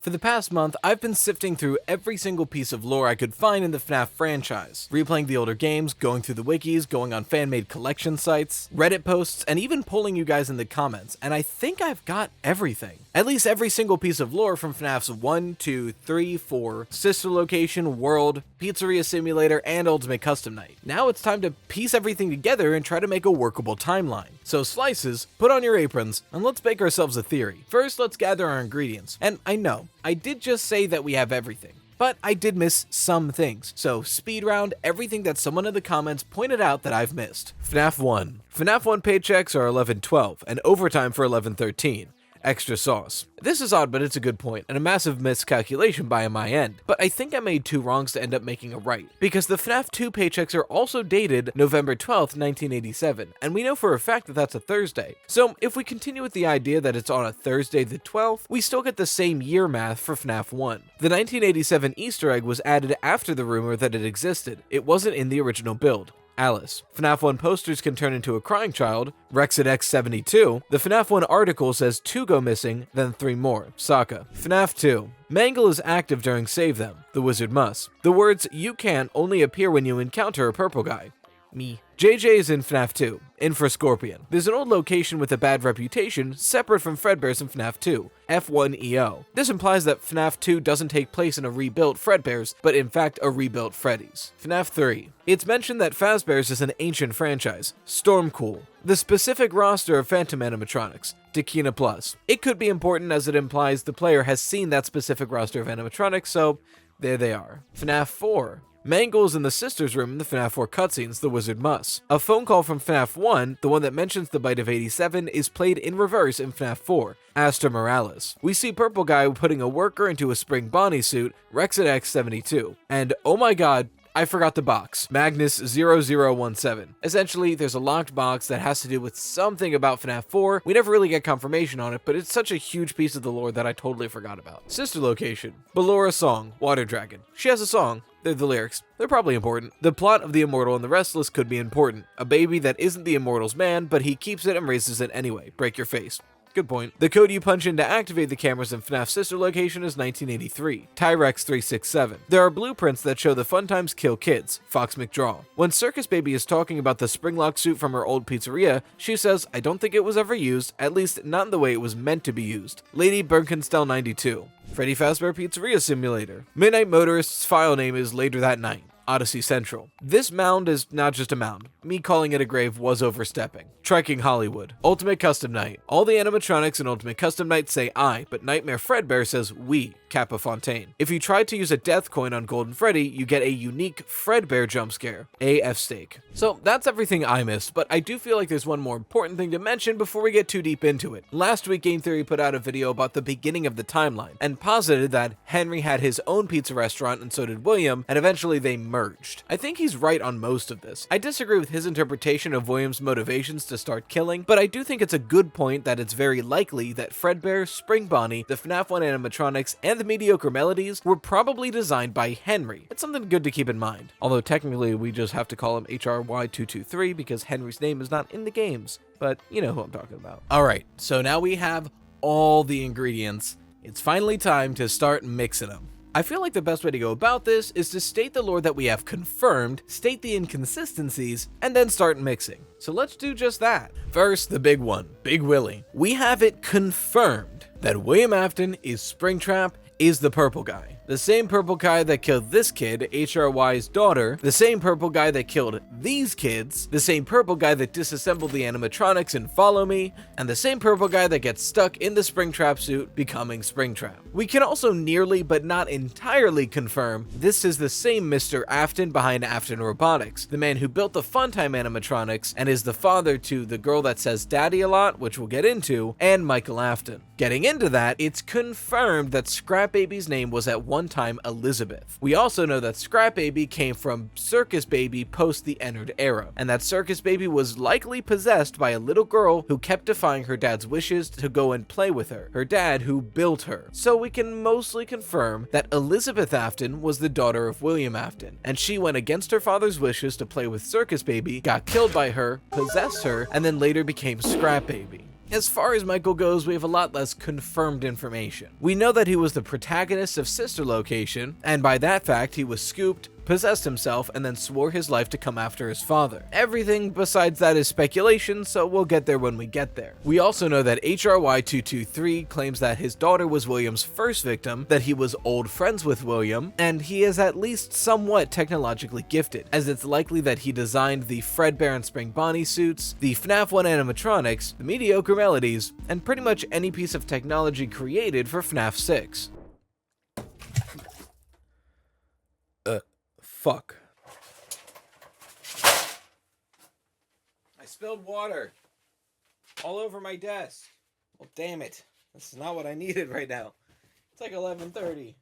For the past month, I've been sifting through every single piece of lore I could find in the FNAF franchise, replaying the older games, going through the wikis, going on fan-made collection sites, Reddit posts, and even polling you guys in the comments, and I think I've got everything. At least every single piece of lore from FNAF's 1, 2, 3, 4, Sister Location, World, Pizzeria Simulator, and Ultimate Custom Night. Now it's time to piece everything together and try to make a workable timeline. So slices, put on your aprons, and let's bake ourselves a theory. First, let's gather our ingredients, and I know, I did just say that we have everything, but I did miss some things, so speed round everything that someone in the comments pointed out that I've missed. FNAF 1. FNAF 1 paychecks are $11.12, and overtime for $11.13. Extra sauce. This is odd, but it's a good point, and a massive miscalculation by my end. But I think I made two wrongs to end up making a right, because the FNAF 2 paychecks are also dated November 12th, 1987, and we know for a fact that that's a Thursday. So if we continue with the idea that it's on a Thursday the 12th, we still get the same year math for FNAF 1. The 1987 Easter egg was added after the rumor that it existed. It wasn't in the original build. Alice. FNAF 1 posters can turn into a crying child. RexitX72. The FNAF 1 article says 2 go missing, then 3 more. Sokka. FNAF 2. Mangle is active during Save Them. The wizard must. The words "you can't" only appear when you encounter a purple guy. Me. JJ is in FNAF 2, in for Scorpion. There's an old location with a bad reputation, separate from Fredbear's in FNAF 2, F1EO. This implies that FNAF 2 doesn't take place in a rebuilt Fredbear's, but in fact a rebuilt Freddy's. FNAF 3. It's mentioned that Fazbear's is an ancient franchise, Stormcool. The specific roster of Phantom animatronics, Dakina Plus. It could be important as it implies the player has seen that specific roster of animatronics, so there they are. FNAF 4. Mangle's in the sister's room in the FNAF 4 cutscenes, The Wizard Must. A phone call from FNAF 1, the one that mentions the bite of 87, is played in reverse in FNAF 4, Asta Morales. We see Purple Guy putting a worker into a spring Bonnie suit, RexitX72. And oh my god, I forgot the box, Magnus0017. Essentially, there's a locked box that has to do with something about FNAF 4. We never really get confirmation on it, but it's such a huge piece of the lore that I totally forgot about. Sister Location. Ballora song, Water Dragon. She has a song. They're the lyrics. They're probably important. The plot of The Immortal and the Restless could be important. A baby that isn't the Immortal's man, but he keeps it and raises it anyway. Break your face. Good point. The code you punch in to activate the cameras in FNAF Sister Location is 1983, Tyrex367. There are blueprints that show the fun times kill kids, Fox McDraw. When Circus Baby is talking about the springlock suit from her old pizzeria, she says, "I don't think it was ever used, at least not in the way it was meant to be used." Lady Birkenstell92. Freddy Fazbear Pizzeria Simulator. Midnight Motorist's file name is Later That Night. Odyssey Central. This mound is not just a mound. Me calling it a grave was overstepping. Trekking Hollywood. Ultimate Custom Night. All the animatronics in Ultimate Custom Night say I, but Nightmare Fredbear says we, Kappa Fontaine. If you try to use a death coin on Golden Freddy, you get a unique Fredbear jump scare, AF Steak. So that's everything I missed, but I do feel like there's one more important thing to mention before we get too deep into it. Last week, Game Theory put out a video about the beginning of the timeline, and posited that Henry had his own pizza restaurant and so did William, and eventually they merged. I think he's right on most of this. I disagree with his interpretation of William's motivations to start killing, but I do think it's a good point that it's very likely that Fredbear, Spring Bonnie, the FNAF 1 animatronics, and the mediocre melodies were probably designed by Henry. It's something good to keep in mind. Although technically we just have to call him HRY223 because Henry's name is not in the games, but you know who I'm talking about. Alright, so now we have all the ingredients. It's finally time to start mixing them. I feel like the best way to go about this is to state the lore that we have confirmed, state the inconsistencies, and then start mixing. So let's do just that. First, the big one, Big Willie. We have it confirmed that William Afton is Springtrap, is the purple guy. The same purple guy that killed this kid, HRY's daughter, the same purple guy that killed these kids, the same purple guy that disassembled the animatronics in Follow Me, and the same purple guy that gets stuck in the Springtrap suit, becoming Springtrap. We can also nearly but not entirely confirm this is the same Mr. Afton behind Afton Robotics, the man who built the Funtime animatronics and is the father to the girl that says daddy a lot, which we'll get into, and Michael Afton. Getting into that, it's confirmed that Scrap Baby's name was at one time Elizabeth. We also know that Scrap Baby came from Circus Baby post the Ennard era, and that Circus Baby was likely possessed by a little girl who kept defying her dad's wishes to go and play with her dad who built her. So we can mostly confirm that Elizabeth Afton was the daughter of William Afton, and she went against her father's wishes to play with Circus Baby, got killed by her, possessed her, and then later became Scrap Baby. As far as Michael goes, we have a lot less confirmed information. We know that he was the protagonist of Sister Location, and by that fact, he was scooped, possessed himself, and then swore his life to come after his father. Everything besides that is speculation, so we'll get there when we get there. We also know that HRY223 claims that his daughter was William's first victim, that he was old friends with William, and he is at least somewhat technologically gifted, as it's likely that he designed the Fredbear and Spring Bonnie suits, the FNAF 1 animatronics, the mediocre melodies, and pretty much any piece of technology created for FNAF 6. Fuck. I spilled water all over my desk. Well, damn it. This is not what I needed right now. It's like 11:30.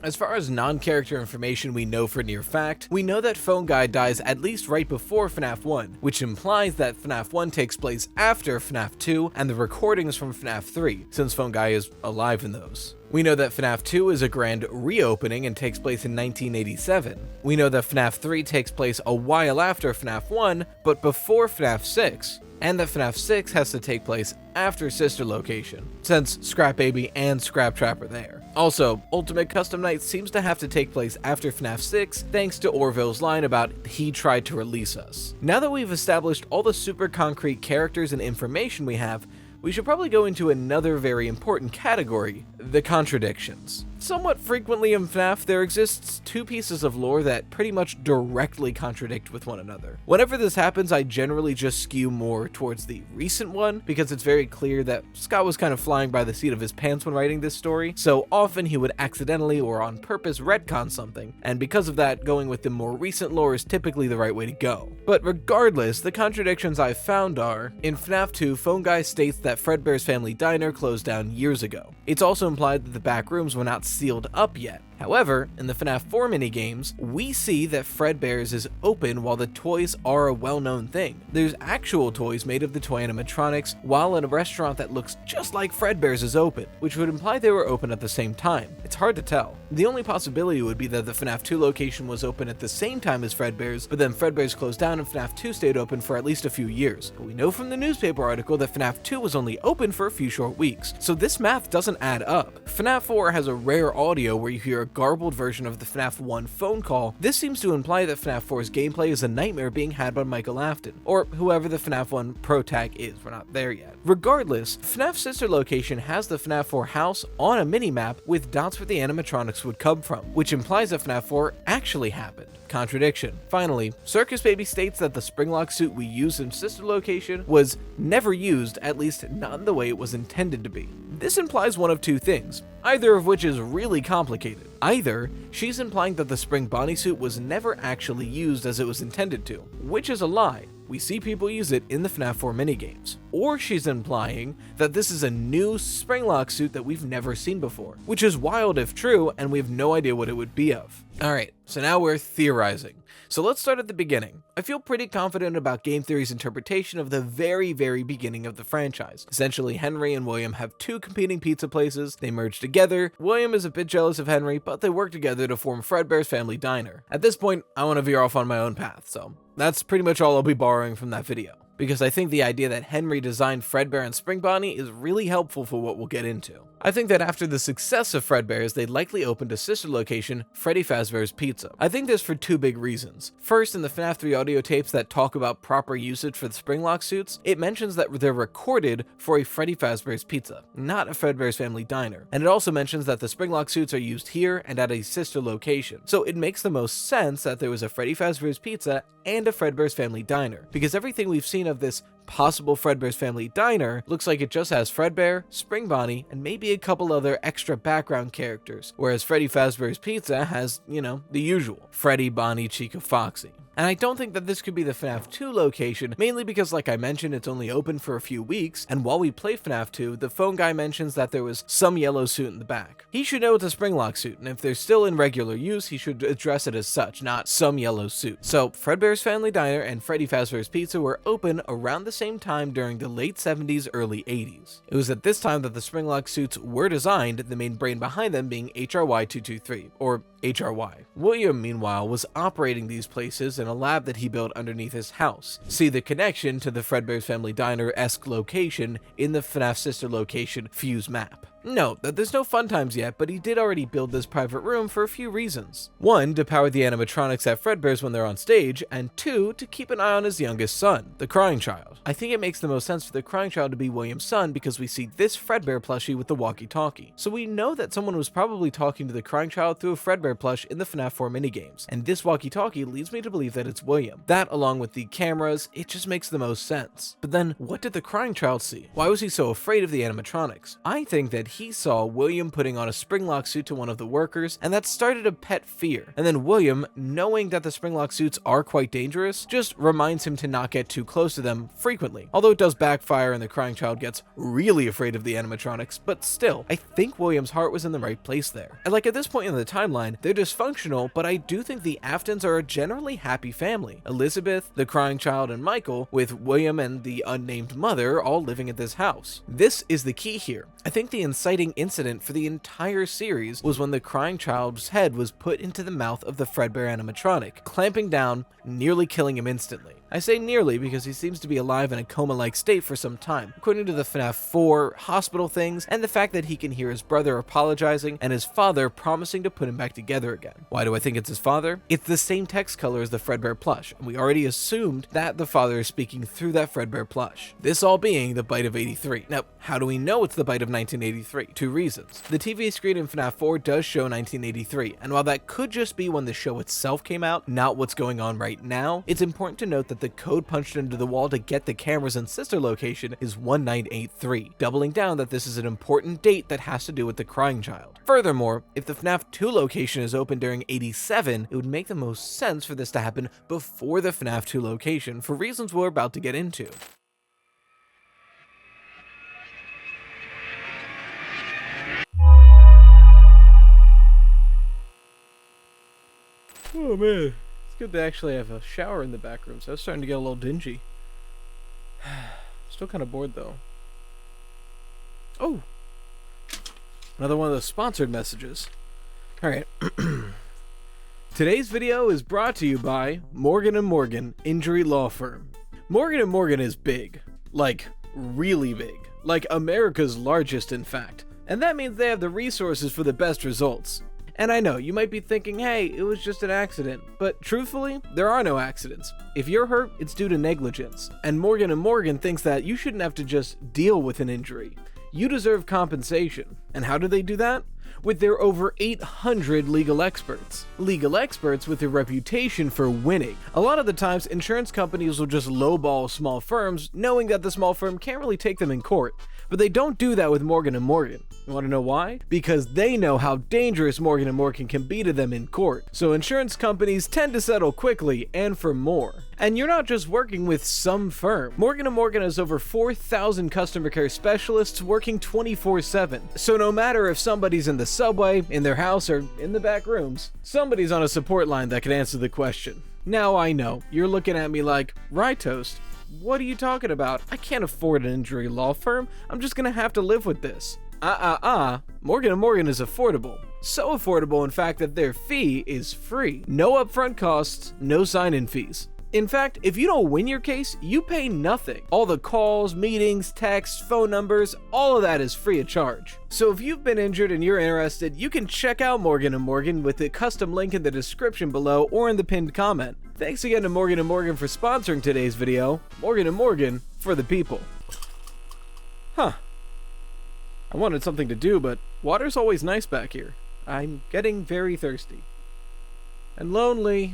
As far as non-character information we know for near fact, we know that Phone Guy dies at least right before FNAF 1, which implies that FNAF 1 takes place after FNAF 2 and the recordings from FNAF 3, since Phone Guy is alive in those. We know that FNAF 2 is a grand reopening and takes place in 1987. We know that FNAF 3 takes place a while after FNAF 1, but before FNAF 6. And that FNAF 6 has to take place after Sister Location, since Scrap Baby and Scrap Trap are there. Also, Ultimate Custom Night seems to have to take place after FNAF 6, thanks to Orville's line about "he tried to release us." Now that we've established all the super concrete characters and information we have, we should probably go into another very important category, the contradictions. Somewhat frequently in FNAF, there exists two pieces of lore that pretty much directly contradict with one another. Whenever this happens, I generally just skew more towards the recent one, because it's very clear that Scott was kind of flying by the seat of his pants when writing this story, so often he would accidentally or on purpose retcon something, and because of that, going with the more recent lore is typically the right way to go. But regardless, the contradictions I've found are, in FNAF 2, Phone Guy states that Fredbear's Family Diner closed down years ago. It's also implied that the back rooms were not sealed up yet. However, in the FNAF 4 minigames, we see that Fredbear's is open while the toys are a well-known thing. There's actual toys made of the toy animatronics, while in a restaurant that looks just like Fredbear's is open, which would imply they were open at the same time. It's hard to tell. The only possibility would be that the FNAF 2 location was open at the same time as Fredbear's, but then Fredbear's closed down and FNAF 2 stayed open for at least a few years. But we know from the newspaper article that FNAF 2 was only open for a few short weeks, so this math doesn't add up. FNAF 4 has a rare audio where you hear a garbled version of the FNAF 1 phone call. This seems to imply that FNAF 4's gameplay is a nightmare being had by Michael Afton, or whoever the FNAF 1 pro tag is. We're not there yet. Regardless, FNAF Sister Location has the FNAF 4 house on a minimap with dots where the animatronics would come from, which implies that FNAF 4 actually happened. Contradiction. Finally, Circus Baby states that the Springlock suit we used in Sister Location was never used, at least not in the way it was intended to be. This implies one of two things, either of which is really complicated. Either she's implying that the Spring Bonnie suit was never actually used as it was intended to, which is a lie. We see people use it in the FNAF 4 minigames. Or she's implying that this is a new Springlock suit that we've never seen before, which is wild if true, and we have no idea what it would be of. Alright, so now we're theorizing. So let's start at the beginning. I feel pretty confident about game theory's interpretation of the very beginning of the franchise. Essentially, Henry and William have two competing pizza places, they merge together. William is a bit jealous of Henry, but they work together to form Fredbear's Family Diner. At this point, I want to veer off on my own path, so that's pretty much all I'll be borrowing from that video, because I think the idea that Henry designed Fredbear and Spring Bonnie is really helpful for what we'll get into. I think that after the success of Fredbear's, they'd likely opened a sister location, Freddy Fazbear's Pizza. I think this for two big reasons. First, in the FNAF 3 audio tapes that talk about proper usage for the Springlock suits, it mentions that they're recorded for a Freddy Fazbear's Pizza, not a Fredbear's Family Diner. And it also mentions that the Springlock suits are used here and at a sister location. So it makes the most sense that there was a Freddy Fazbear's Pizza and a Fredbear's Family Diner, because everything we've seen of this possible Fredbear's Family Diner looks like it just has Fredbear, Spring Bonnie, and maybe a couple other extra background characters, whereas Freddy Fazbear's Pizza has, the usual, Freddy, Bonnie, Chica, Foxy. And I don't think that this could be the FNAF 2 location, mainly because, like I mentioned, it's only open for a few weeks, and while we play FNAF 2, the phone guy mentions that there was some yellow suit in the back. He should know it's a Springlock suit, and if they're still in regular use, he should address it as such, not some yellow suit. So, Fredbear's Family Diner and Freddy Fazbear's Pizza were open around the same time during the late 70s, early 80s. It was at this time that the Springlock suits were designed, the main brain behind them being HRY223, or HRY. William, meanwhile, was operating these places in a lab that he built underneath his house. See the connection to the Fredbear's Family Diner-esque location in the FNAF sister location Fuse map. Note that there's no fun times yet, but he did already build this private room for a few reasons. 1, to power the animatronics at Fredbear's when they're on stage, and 2, to keep an eye on his youngest son, the Crying Child. I think it makes the most sense for the Crying Child to be William's son because we see this Fredbear plushie with the walkie-talkie. So we know that someone was probably talking to the Crying Child through a Fredbear plush in the FNAF 4 minigames, and this walkie-talkie leads me to believe that it's William. That, along with the cameras, it just makes the most sense. But then, what did the Crying Child see? Why was he so afraid of the animatronics? I think that he saw William putting on a springlock suit to one of the workers, and that started a pet fear. And then William, knowing that the springlock suits are quite dangerous, just reminds him to not get too close to them frequently. Although it does backfire and the Crying Child gets really afraid of the animatronics, but still, I think William's heart was in the right place there. And like at this point in the timeline, they're dysfunctional, but I do think the Aftons are a generally happy family. Elizabeth, the Crying Child, and Michael, with William and the unnamed mother all living at this house. This is the key here. I think the inciting incident for the entire series was when the Crying Child's head was put into the mouth of the Fredbear animatronic, clamping down, nearly killing him instantly. I say nearly because he seems to be alive in a coma-like state for some time, according to the FNAF 4 hospital things and the fact that he can hear his brother apologizing and his father promising to put him back together again. Why do I think it's his father? It's the same text color as the Fredbear plush, and we already assumed that the father is speaking through that Fredbear plush. This all being the bite of 83. Now, how do we know it's the bite of 1983? 2 reasons. The TV screen in FNAF 4 does show 1983, and while that could just be when the show itself came out, not what's going on right now, it's important to note that the code punched into the wall to get the cameras and sister location is 1983, doubling down that this is an important date that has to do with the Crying Child. Furthermore, if the FNAF 2 location is open during 87, it would make the most sense for this to happen before the FNAF 2 location for reasons we're about to get into. Oh man, it's good to actually have a shower in the back room, so I was starting to get a little dingy. Still kind of bored though. Oh! Another one of those sponsored messages. Alright. Today's video is brought to you by Morgan & Morgan Injury Law Firm. Morgan & Morgan is big. Like, really big. Like America's largest, in fact. And that means they have the resources for the best results. And I know, you might be thinking, hey, it was just an accident. But truthfully, there are no accidents. If you're hurt, it's due to negligence. And Morgan & Morgan thinks that you shouldn't have to just deal with an injury. You deserve compensation. And how do they do that? With their over 800 legal experts. Legal experts with a reputation for winning. A lot of the times, insurance companies will just lowball small firms, knowing that the small firm can't really take them in court. But they don't do that with Morgan & Morgan. You want to know why? Because they know how dangerous Morgan & Morgan can be to them in court. So insurance companies tend to settle quickly and for more. And you're not just working with some firm. Morgan & Morgan has over 4,000 customer care specialists working 24/7. So no matter if somebody's in the subway, in their house, or in the back rooms, somebody's on a support line that can answer the question. Now I know, you're looking at me like, Rye Toast, what are you talking about? I can't afford an injury law firm. I'm just gonna have to live with this. Morgan & Morgan is affordable. So affordable, in fact, that their fee is free. No upfront costs, no sign-in fees. In fact, if you don't win your case, you pay nothing. All the calls, meetings, texts, phone numbers, all of that is free of charge. So if you've been injured and you're interested, you can check out Morgan & Morgan with the custom link in the description below or in the pinned comment. Thanks again to Morgan & Morgan for sponsoring today's video. Morgan & Morgan, for the people. Huh. I wanted something to do, but water's always nice back here. I'm getting very thirsty. And lonely.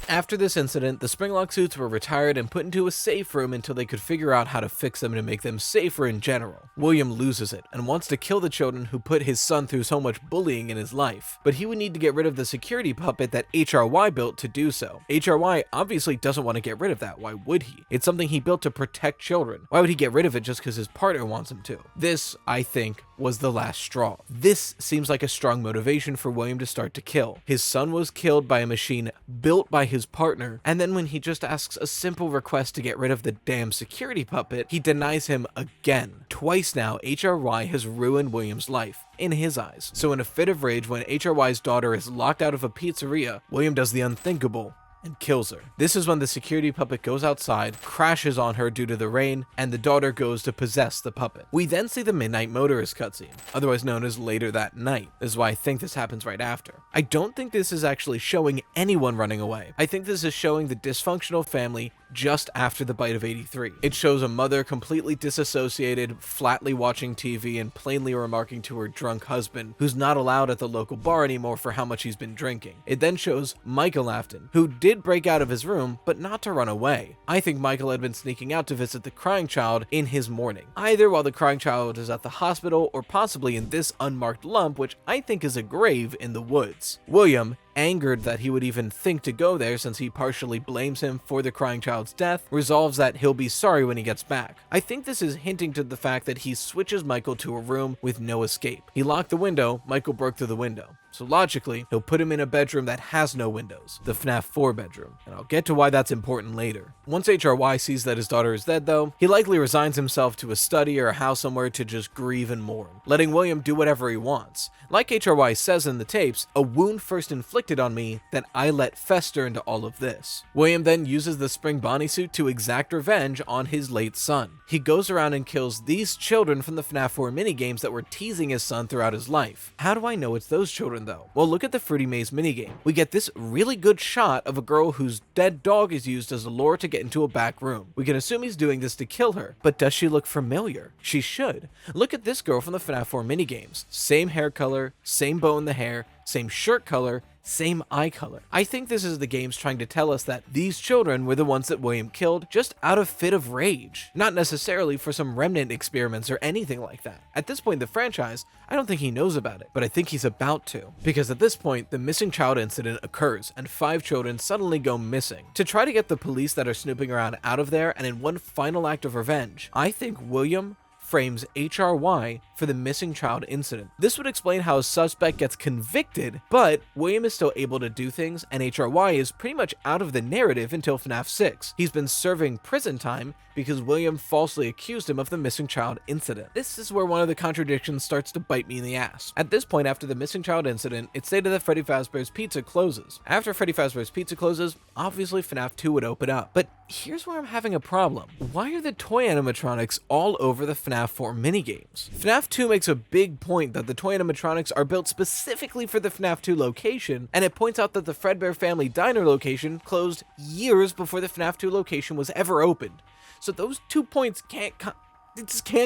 After this incident, the springlock suits were retired and put into a safe room until they could figure out how to fix them to make them safer in general. William loses it and wants to kill the children who put his son through so much bullying in his life, but he would need to get rid of the security puppet that HRY built to do so. HRY obviously doesn't want to get rid of that, why would he? It's something he built to protect children. Why would he get rid of it just because his partner wants him to? This, I think, was the last straw. This seems like a strong motivation for William to start to kill. His son was killed by a machine built by his partner, and then when he just asks a simple request to get rid of the damn security puppet, he denies him again. Twice now, HRY has ruined William's life, in his eyes. So in a fit of rage, when HRY's daughter is locked out of a pizzeria, William does the unthinkable and kills her. This is when the security puppet goes outside, crashes on her due to the rain, and the daughter goes to possess the puppet. We then see the Midnight Motorist cutscene, otherwise known as Later That Night. This is why I think this happens right after. I don't think this is actually showing anyone running away. I think this is showing the dysfunctional family just after the bite of 83. It shows a mother completely disassociated, flatly watching TV and plainly remarking to her drunk husband, who's not allowed at the local bar anymore for how much he's been drinking. It then shows Michael Afton, who did break out of his room, but not to run away. I think Michael had been sneaking out to visit the crying child in his mourning, either while the crying child is at the hospital or possibly in this unmarked lump, which I think is a grave in the woods. William, angered that he would even think to go there since he partially blames him for the crying child's death, resolves that he'll be sorry when he gets back. I think this is hinting to the fact that he switches Michael to a room with no escape. He locked the window, Michael broke through the window. So logically, he'll put him in a bedroom that has no windows, the FNAF 4 bedroom, and I'll get to why that's important later. Once HRY sees that his daughter is dead though, he likely resigns himself to a study or a house somewhere to just grieve and mourn, letting William do whatever he wants. Like HRY says in the tapes, a wound first inflicted on me that I let fester into all of this. William then uses the spring Bonnie suit to exact revenge on his late son. He goes around and kills these children from the FNAF 4 minigames that were teasing his son throughout his life. How do I know it's those children though? Well, look at the Fruity Maze minigame. We get this really good shot of a girl whose dead dog is used as a lure to get into a back room. We can assume he's doing this to kill her, but does she look familiar? She should. Look at this girl from the FNAF 4 minigames. Same hair color, same bow in the hair, same shirt color, same eye color. I think this is the games trying to tell us that these children were the ones that William killed just out of fit of rage, not necessarily for some remnant experiments or anything like that. At this point in the franchise, I don't think he knows about it, but I think he's about to, because at this point, the missing child incident occurs and 5 children suddenly go missing. To try to get the police that are snooping around out of there, and in one final act of revenge, I think William frames HRY for the missing child incident. This would explain how a suspect gets convicted, but William is still able to do things, and HRY is pretty much out of the narrative until FNAF 6. He's been serving prison time because William falsely accused him of the missing child incident. This is where one of the contradictions starts to bite me in the ass. At this point, after the missing child incident, it's stated that Freddy Fazbear's Pizza closes. After Freddy Fazbear's Pizza closes, obviously FNAF 2 would open up. But here's where I'm having a problem. Why are the toy animatronics all over the FNAF 4 minigames? FNAF 2 makes a big point that the toy animatronics are built specifically for the FNAF 2 location, and it points out that the Fredbear Family Diner location closed years before the FNAF 2 location was ever opened. So those 2 points can't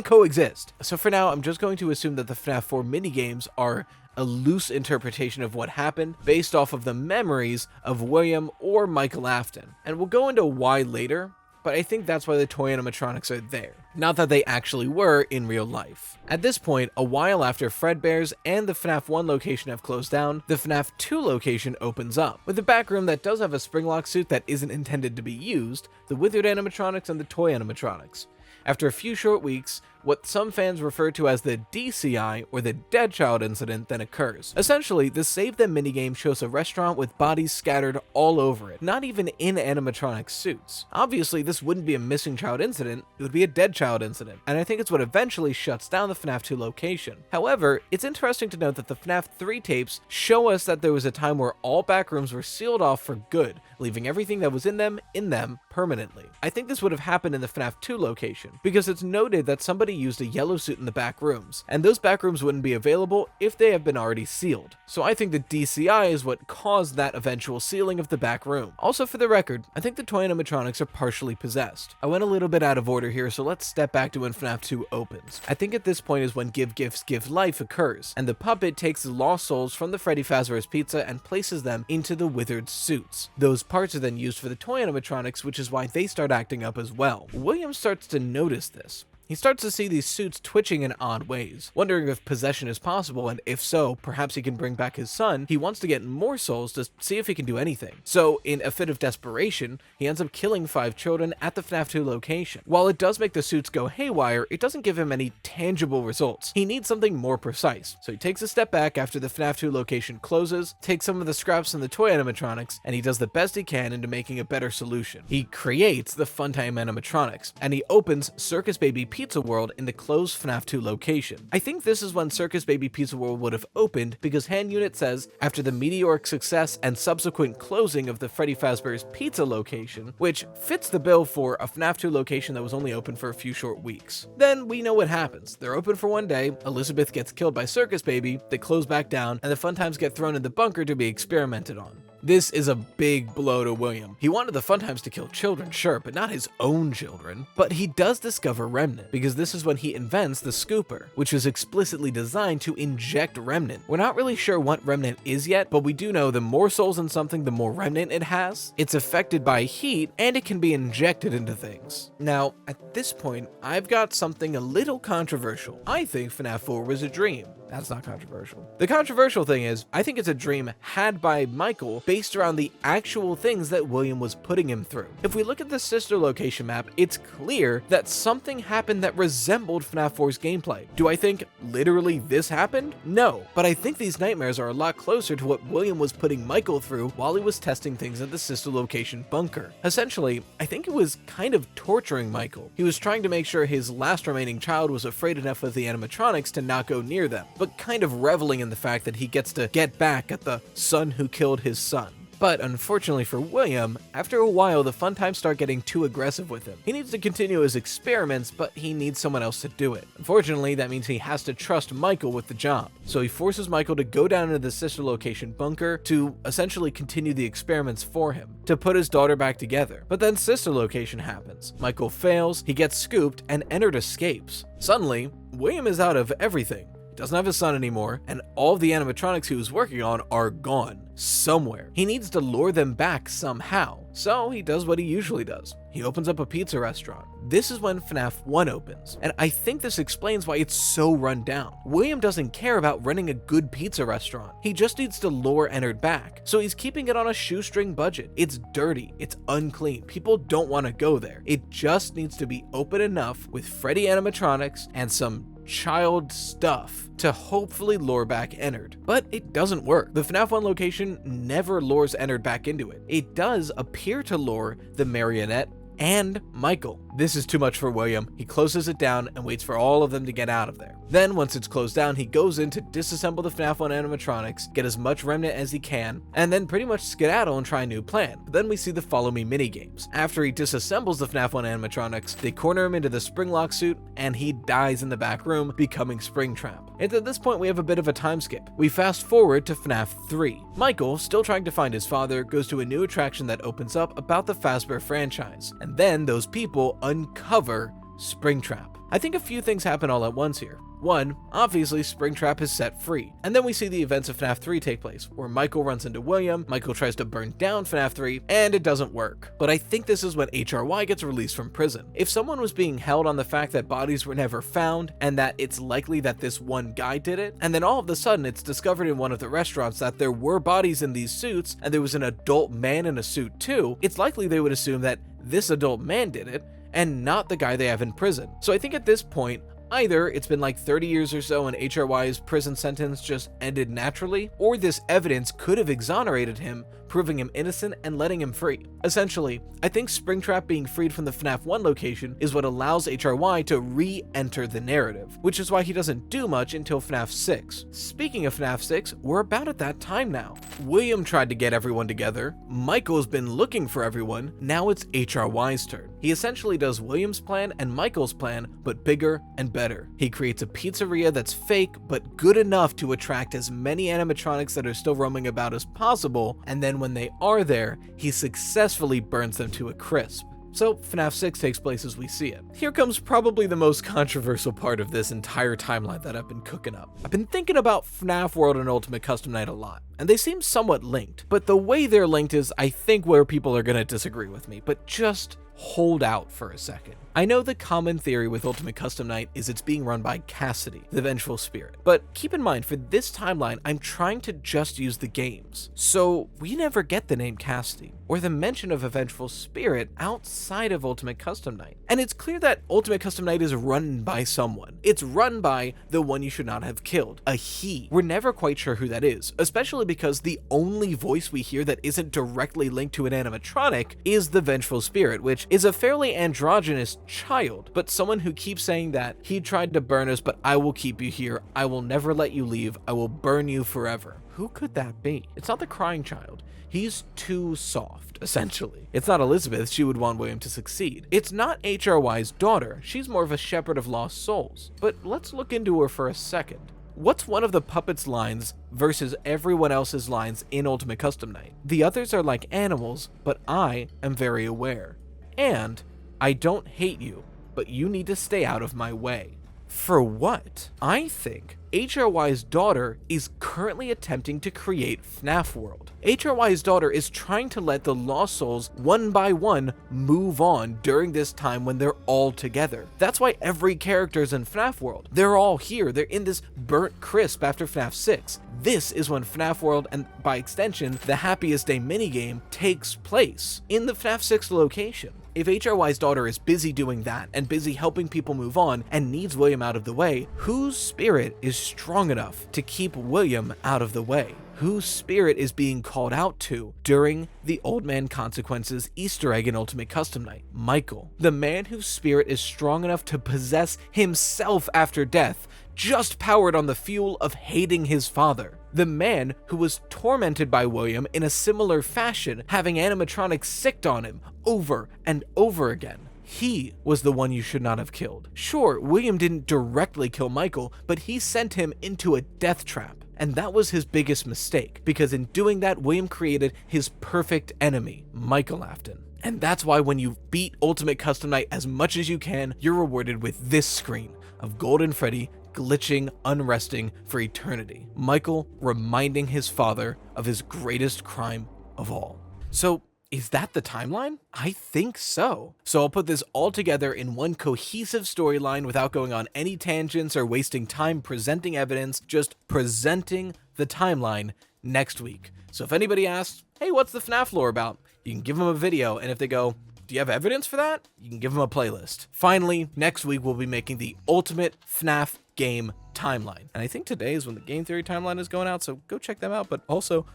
coexist. So for now, I'm just going to assume that the FNAF 4 minigames are a loose interpretation of what happened based off of the memories of William or Michael Afton. And we'll go into why later, but I think that's why the toy animatronics are there, not that they actually were in real life. At this point, a while after Fredbear's and the FNAF 1 location have closed down, the FNAF 2 location opens up, with a back room that does have a Springlock suit that isn't intended to be used, the withered animatronics and the toy animatronics. After a few short weeks, what some fans refer to as the DCI, or the Dead Child Incident, then occurs. Essentially, the Save Them minigame shows a restaurant with bodies scattered all over it, not even in animatronic suits. Obviously, this wouldn't be a missing child incident, it would be a dead child incident, and I think it's what eventually shuts down the FNAF 2 location. However, it's interesting to note that the FNAF 3 tapes show us that there was a time where all back rooms were sealed off for good, leaving everything that was in them permanently. I think this would have happened in the FNAF 2 location, because it's noted that somebody used a yellow suit in the back rooms, and those back rooms wouldn't be available if they have been already sealed. So I think the DCI is what caused that eventual sealing of the back room. Also, for the record, I think the toy animatronics are partially possessed. I went a little bit out of order here, so let's step back to when FNAF 2 opens. I think at this point is when Give Gifts Give Life occurs, and the puppet takes the lost souls from the Freddy Fazbear's Pizza and places them into the withered suits. Those parts are then used for the toy animatronics, which is why they start acting up as well. William starts to notice this. He starts to see these suits twitching in odd ways, wondering if possession is possible, and if so, perhaps he can bring back his son. He wants to get more souls to see if he can do anything. So, in a fit of desperation, he ends up killing 5 children at the FNAF 2 location. While it does make the suits go haywire, it doesn't give him any tangible results. He needs something more precise. So he takes a step back after the FNAF 2 location closes, takes some of the scraps from the toy animatronics, and he does the best he can into making a better solution. He creates the Funtime animatronics, and he opens Circus Baby Pizza World in the closed FNAF 2 location. I think this is when Circus Baby Pizza World would have opened, because Hand Unit says, after the meteoric success and subsequent closing of the Freddy Fazbear's Pizza location, which fits the bill for a FNAF 2 location that was only open for a few short weeks. Then we know what happens. They're open for one day, Elizabeth gets killed by Circus Baby, they close back down, and the Funtimes get thrown in the bunker to be experimented on. This is a big blow to William. He wanted the Funtimes to kill children, sure, but not his own children. But he does discover Remnant, because this is when he invents the Scooper, which was explicitly designed to inject Remnant. We're not really sure what Remnant is yet, but we do know the more souls in something, the more Remnant it has. It's affected by heat, and it can be injected into things. Now, at this point, I've got something a little controversial. I think FNAF 4 was a dream. That's not controversial. The controversial thing is, I think it's a dream had by Michael based around the actual things that William was putting him through. If we look at the sister location map, it's clear that something happened that resembled FNAF 4's gameplay. Do I think literally this happened? No, but I think these nightmares are a lot closer to what William was putting Michael through while he was testing things at the sister location bunker. Essentially, I think it was kind of torturing Michael. He was trying to make sure his last remaining child was afraid enough of the animatronics to not go near them, but kind of reveling in the fact that he gets to get back at the son who killed his son. But unfortunately for William, after a while the Funtimes start getting too aggressive with him. He needs to continue his experiments, but he needs someone else to do it. Unfortunately, that means he has to trust Michael with the job. So he forces Michael to go down into the sister location bunker to essentially continue the experiments for him, to put his daughter back together. But then sister location happens. Michael fails, he gets scooped, and Ennard escapes. Suddenly, William is out of everything. Doesn't have his son anymore, and all of the animatronics he was working on are gone somewhere. He needs to lure them back somehow, so he does what he usually does. He opens up a pizza restaurant. This is when FNAF 1 opens, and I think this explains why it's so run down. William doesn't care about running a good pizza restaurant. He just needs to lure Ennard back, so he's keeping it on a shoestring budget. It's dirty, it's unclean, people don't want to go there. It just needs to be open enough with Freddy animatronics and some child stuff to hopefully lure back Ennard. But it doesn't work. The FNAF 1 location never lures Ennard back into it. It does appear to lure the marionette and Michael. This is too much for William. He closes it down and waits for all of them to get out of there. Then, once it's closed down, he goes in to disassemble the FNAF 1 animatronics, get as much remnant as he can, and then pretty much skedaddle and try a new plan. But then we see the Follow Me minigames. After he disassembles the FNAF 1 animatronics, they corner him into the Springlock suit, and he dies in the back room, becoming Springtrap. And at this point, we have a bit of a time skip. We fast forward to FNAF 3. Michael, still trying to find his father, goes to a new attraction that opens up about the Fazbear franchise, and then those people uncover Springtrap. I think a few things happen all at once here. One, obviously Springtrap is set free, and then we see the events of FNAF 3 take place, where Michael runs into William, Michael tries to burn down FNAF 3, and it doesn't work. But I think this is when HRY gets released from prison. If someone was being held on the fact that bodies were never found, and that it's likely that this one guy did it, and then all of a sudden it's discovered in one of the restaurants that there were bodies in these suits, and there was an adult man in a suit too, it's likely they would assume that this adult man did it, and not the guy they have in prison. So I think at this point, either it's been like 30 years or so and HRY's prison sentence just ended naturally, or this evidence could have exonerated him, proving him innocent and letting him free. Essentially, I think Springtrap being freed from the FNAF 1 location is what allows HRY to re-enter the narrative, which is why he doesn't do much until FNAF 6. Speaking of FNAF 6, we're about at that time now. William tried to get everyone together, Michael's been looking for everyone, now it's HRY's turn. He essentially does William's plan and Michael's plan, but bigger and better. He creates a pizzeria that's fake, but good enough to attract as many animatronics that are still roaming about as possible, and then when they are there, he successfully burns them to a crisp. So FNAF 6 takes place as we see it. Here comes probably the most controversial part of this entire timeline that I've been cooking up. I've been thinking about FNAF World and Ultimate Custom Night a lot, and they seem somewhat linked, but the way they're linked is, I think, where people are gonna disagree with me, but just hold out for a second. I know the common theory with Ultimate Custom Night is it's being run by Cassidy, the Vengeful Spirit, but keep in mind for this timeline, I'm trying to just use the games, so we never get the name Cassidy or the mention of a Vengeful Spirit outside of Ultimate Custom Night. And it's clear that Ultimate Custom Night is run by someone. It's run by the one you should not have killed, a he. We're never quite sure who that is, especially because the only voice we hear that isn't directly linked to an animatronic is the Vengeful Spirit, which is a fairly androgynous child, but someone who keeps saying that he tried to burn us, but I will keep you here. I will never let you leave. I will burn you forever. Who could that be? It's not the crying child. He's too soft, essentially. It's not Elizabeth. She would want William to succeed. It's not HRY's daughter. She's more of a shepherd of lost souls. But let's look into her for a second. What's one of the puppet's lines versus everyone else's lines in Ultimate Custom Night? The others are like animals, but I am very aware. And I don't hate you, but you need to stay out of my way. For what? I think HRY's daughter is currently attempting to create FNAF World. HRY's daughter is trying to let the Lost Souls one by one move on during this time when they're all together. That's why every character is in FNAF World. They're all here. They're in this burnt crisp after FNAF 6. This is when FNAF World, and by extension, the Happiest Day minigame, takes place in the FNAF 6 location. If HRY's daughter is busy doing that and busy helping people move on and needs William out of the way, whose spirit is strong enough to keep William out of the way? Whose spirit is being called out to during the Old Man Consequences Easter egg in Ultimate Custom Night? Michael, the man whose spirit is strong enough to possess himself after death, just powered on the fuel of hating his father. The man who was tormented by William in a similar fashion, having animatronics sicked on him over and over again. He was the one you should not have killed. Sure, William didn't directly kill Michael, but he sent him into a death trap. And that was his biggest mistake, because in doing that, William created his perfect enemy, Michael Afton. And that's why when you beat Ultimate Custom Night as much as you can, you're rewarded with this screen of Golden Freddy glitching, unresting for eternity. Michael reminding his father of his greatest crime of all. So, is that the timeline? I think so. So I'll put this all together in one cohesive storyline without going on any tangents or wasting time presenting evidence, just presenting the timeline next week. So if anybody asks, hey, what's the FNAF lore about? You can give them a video, and if they go, do you have evidence for that? You can give them a playlist. Finally, next week we'll be making the ultimate FNAF game timeline. And I think today is when the Game Theory timeline is going out, so go check them out. But also,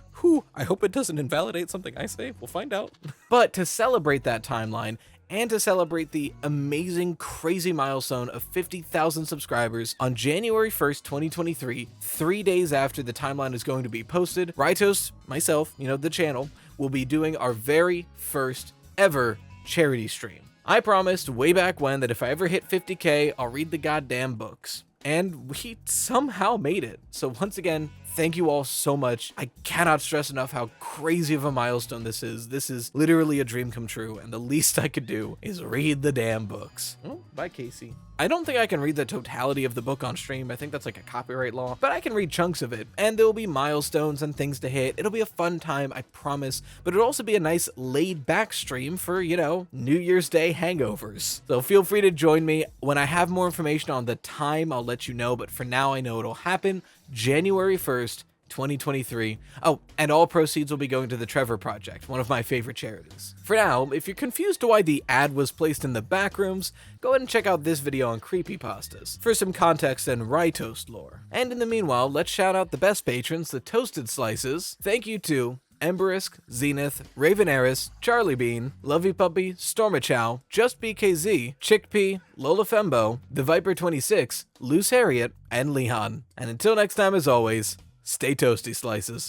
I hope it doesn't invalidate something I say. We'll find out. But to celebrate that timeline, and to celebrate the amazing, crazy milestone of 50,000 subscribers on January 1st, 2023, 3 days after the timeline is going to be posted, Rytos, myself, the channel, will be doing our very first ever charity stream. I promised way back when that if I ever hit 50K, I'll read the goddamn books. And we somehow made it. So once again, thank you all so much. I cannot stress enough how crazy of a milestone this is. This is literally a dream come true, and the least I could do is read the damn books. Oh, bye, Casey. I don't think I can read the totality of the book on stream. I think that's like a copyright law, but I can read chunks of it, and there will be milestones and things to hit. It'll be a fun time, I promise, but it'll also be a nice laid-back stream for, New Year's Day hangovers. So feel free to join me. When I have more information on the time, I'll let you know, but for now, I know it'll happen January 1st, 2023. Oh, and all proceeds will be going to the Trevor Project, one of my favorite charities. For now, if you're confused to why the ad was placed in the back rooms, go ahead and check out this video on creepypastas for some context and Rytoast lore. And in the meanwhile, let's shout out the best patrons, the Toasted Slices. Thank you to Emberisk, Zenith, Raven Eris, Charlie Bean, Lovey Puppy, Stormachow, Just BKZ, Chickpea, Lola Fembo, The Viper 26, Loose Harriet, and Leon. And until next time, as always, stay toasty, Slices.